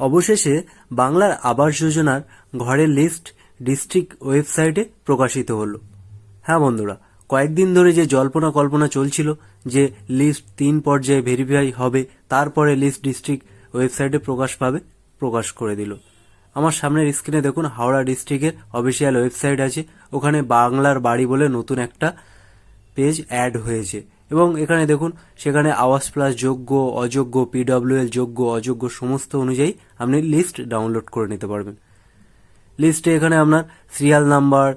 অবশেষে বাংলার আবাস যোজনার ঘরের লিস্ট ডিস্ট্রিক্ট ওয়েবসাইটে প্রকাশিত হলো। হ্যাঁ বন্ধুরা, কয়েকদিন ধরে যে জল্পনা কল্পনা চলছিল যে লিস্ট 3 পর্যায়ে ভেরিফাই হবে, তারপরে লিস্ট ডিস্ট্রিক্ট ওয়েবসাইটে প্রকাশ করে দিল। আমার সামনের স্ক্রিনে দেখুন হাওড়া ডিস্ট্রিক্টের অফিসিয়াল ওয়েবসাইট আছে, ওখানে বাংলার বাড়ি বলে নতুন একটা পেজ অ্যাড হয়েছে এবং এখানে দেখুন সেখানে আওয়াজ প্লাস যোগ্য অযোগ্য পিডব্লিউএল যোগ্য অযোগ্য সমস্ত অনুযায়ী আপনি লিস্ট ডাউনলোড করে নিতে পারবেন। লিস্টে এখানে আপনার সিরিয়াল নাম্বার,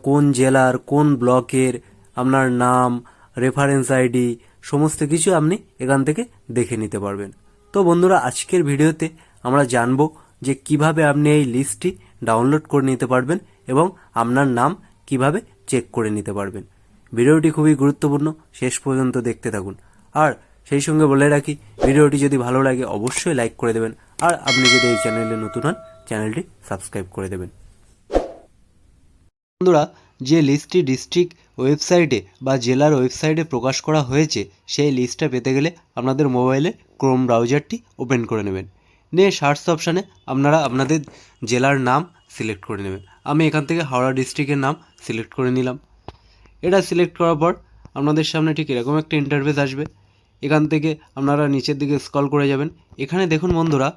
কোন জেলার কোন ব্লকের, আপনার নাম, রেফারেন্স আইডি সমস্ত কিছু আপনি এখান থেকে দেখে নিতে পারবেন। তো বন্ধুরা, আজকের ভিডিওতে আমরা জানবো যে কিভাবে আপনি এই লিস্টটি ডাউনলোড করে নিতে পারবেন এবং আপনার নাম কিভাবে চেক করে নিতে পারবেন। ভিডিওটি খুবই গুরুত্বপূর্ণ, শেষ পর্যন্ত দেখতে থাকুন। আর সেই সঙ্গে বলে রাখি, ভিডিওটি যদি ভালো লাগে অবশ্যই লাইক করে দেবেন, আর আপনি যদি এই চ্যানেলে নতুন হন চ্যানেলটি সাবস্ক্রাইব করে দেবেন। বন্ধুরা, যে লিস্টটি ডিস্ট্রিক্ট ওয়েবসাইটে বা জেলার ওয়েবসাইটে প্রকাশ করা হয়েছে সেই লিস্টটা পেতে গেলে আপনাদের মোবাইলে ক্রোম ব্রাউজারটি ওপেন করে নেবেন, নিয়ে সার্চ অপশানে আপনারা আপনাদের জেলার নাম সিলেক্ট করে নেবেন। আমি এখান থেকে হাওড়া ডিস্ট্রিক্টের নাম সিলেক্ট করে নিলাম। এটা সিলেক্ট করার পর আপনাদের সামনে ঠিক এরকম একটা ইন্টারফেস আসবে। এখান থেকে আপনারা নিচের দিকে স্ক্রল করে যাবেন। এখানে দেখুন বন্ধুরা,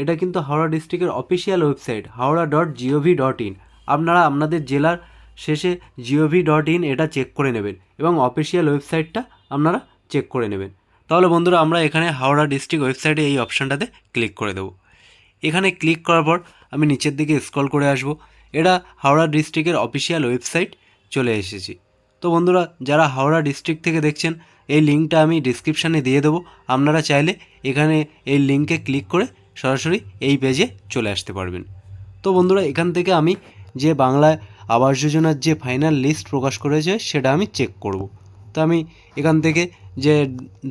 এটা কিন্তু হাওড়া ডিস্ট্রিক্টের অফিসিয়াল ওয়েবসাইট howrah.gov.in। আপনারা আপনাদের জেলার শেষে gov.in এটা চেক করে নেবেন এবং অফিসিয়াল ওয়েবসাইটটা আপনারা চেক করে নেবেন। তাহলে বন্ধুরা, আমরা এখানে হাওড়া ডিস্ট্রিক্ট ওয়েবসাইটে এই অপশানটাতে ক্লিক করে দেবো। এখানে ক্লিক করার পর আমি নিচের দিকে স্ক্রল করে আসব। এটা হাওড়া ডিস্ট্রিক্টের অফিসিয়াল ওয়েবসাইট চলে এসেছি। তো বন্ধুরা, যারা হাওড়া ডিস্ট্রিক্ট থেকে দেখছেন, এই লিঙ্কটা আমি ডিসক্রিপশানে দিয়ে দেবো। আপনারা চাইলে এখানে এই লিঙ্কে ক্লিক করে সরাসরি এই পেজে চলে আসতে পারবেন। তো বন্ধুরা, এখান থেকে আমি যে বাংলায় আবাস যোজনার যে ফাইনাল লিস্ট প্রকাশ করেছে সেটা আমি চেক করব। তো আমি এখান থেকে যে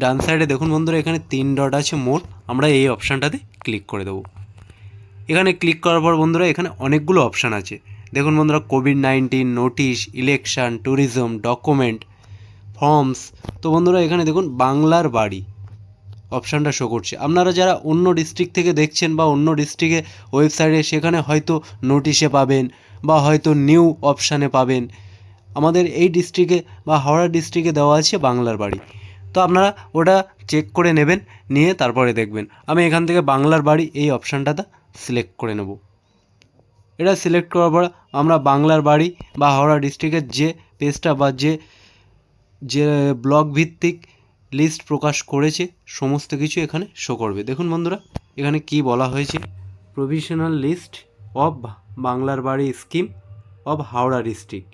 ডান সাইডে দেখুন বন্ধুরা, এখানে 3 ডট আছে মোর, আমরা এই অপশানটাতে ক্লিক করে দেবো। এখানে ক্লিক করার পর বন্ধুরা, এখানে অনেকগুলো অপশান আছে। দেখুন বন্ধুরা, COVID-19, notice, election, tourism, document, forms. তো বন্ধুরা, এখানে দেখুন বাংলার বাড়ি অপশানটা শো করছে। আপনারা যারা অন্য ডিস্ট্রিক্ট থেকে দেখছেন বা অন্য ডিস্ট্রিক্টে ওয়েবসাইটে, সেখানে হয়তো নোটিশে পাবেন বা হয়তো নিউ অপশানে পাবেন। আমাদের এই ডিস্ট্রিক্টে বা হাওড়া ডিস্ট্রিক্টে দেওয়া আছে বাংলার বাড়ি। তো আপনারা ওটা চেক করে নেবেন, নিয়ে তারপরে দেখবেন। আমি এখান থেকে বাংলার বাড়ি এই অপশানটাতে সিলেক্ট করে নেব। এটা সিলেক্ট করার পর আমরা বাংলার বাড়ি বা হাওড়া ডিস্ট্রিক্টের যে পেজটা বা যে ব্লক ভিত্তিক লিস্ট প্রকাশ করেছে সমস্ত কিছু এখানে শো করবে। দেখুন বন্ধুরা, এখানে কি বলা হয়েছে, প্রভিশনাল লিস্ট অফ বাংলার বাড়ি স্কিম অফ হাওড়া ডিস্ট্রিক্ট।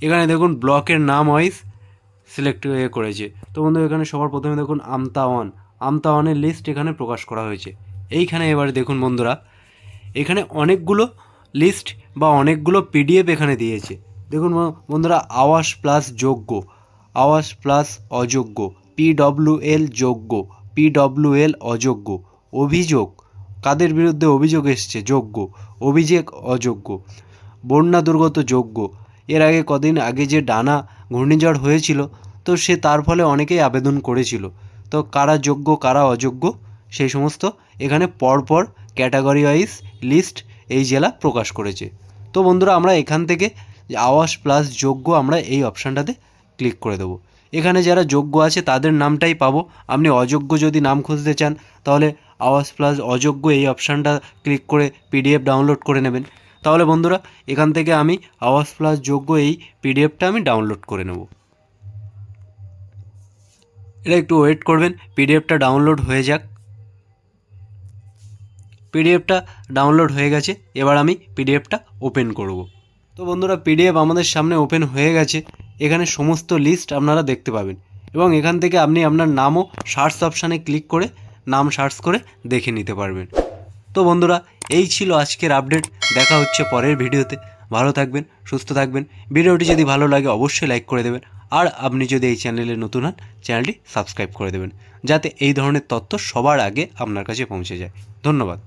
এখানে দেখুন ব্লকের নাম ওয়াইজ সিলেক্ট করেছে। তো বন্ধু, এখানে সবার প্রথমে দেখুন আমতা ওয়ানের লিস্ট এখানে প্রকাশ করা হয়েছে। এইখানে এবারে দেখুন বন্ধুরা, এখানে অনেকগুলো লিস্ট বা অনেকগুলো পিডিএফ এখানে দিয়েছে। দেখুন বন্ধুরা, আওয়াস প্লাস যোগ্য, আওয়াস প্লাস অযোগ্য, পিডব্লিউএল যোগ্য, পিডব্লিউএল অযোগ্য, অভিযোগ, কাদের বিরুদ্ধে অভিযোগ এসছে যোগ্য, অভিযোগ অযোগ্য, বন্যা দুর্গত যোগ্য। এর আগে কদিন আগে যে ডানা ঘূর্ণিঝড় হয়েছিল, তো তার ফলে অনেকেই আবেদন করেছিল। তো কারা যোগ্য কারা অযোগ্য সেই সমস্ত এখানে পরপর ক্যাটাগরি ওয়াইজ লিস্ট এই জেলা প্রকাশ করেছে। তো বন্ধুরা, আমরা এখান থেকে আওয়াস প্লাস যোগ্য আমরা এই অপশানটাতে ক্লিক করে দেবো। এখানে যারা যোগ্য আছে তাদের নামটাই পাবো। আপনি অযোগ্য যদি নাম খুঁজতে চান তাহলে আওয়াস প্লাস অযোগ্য এই অপশানটা ক্লিক করে পিডিএফ ডাউনলোড করে নেবেন। তাহলে বন্ধুরা, এখান থেকে আমি আওয়াস প্লাস যোগ্য এই পিডিএফটা আমি ডাউনলোড করে নেব। এটা একটু ওয়েট করবেন, পিডিএফটা ডাউনলোড হয়ে যাক। পিডিএফটা ডাউনলোড হয়ে গেছে, এবার আমি পিডিএফটা ওপেন করব। তো বন্ধুরা, পিডিএফ আমাদের সামনে ওপেন হয়ে গেছে। এখানে সমস্ত লিস্ট আপনারা দেখতে পাবেন এবং এখান থেকে আপনি আপনার নামও সার্চ অপশানে ক্লিক করে নাম সার্চ করে দেখে নিতে পারবেন। তো বন্ধুরা, এই ছিল আজকের আপডেট। দেখা হচ্ছে পরের ভিডিওতে। ভালো থাকবেন, সুস্থ থাকবেন। ভিডিওটি যদি ভালো লাগে অবশ্যই লাইক করে দেবেন, আর আপনি যদি এই চ্যানেলে নতুন হন চ্যানেলটি সাবস্ক্রাইব করে দেবেন, যাতে এই ধরনের তথ্য সবার আগে আপনার কাছে পৌঁছে যায়। ধন্যবাদ।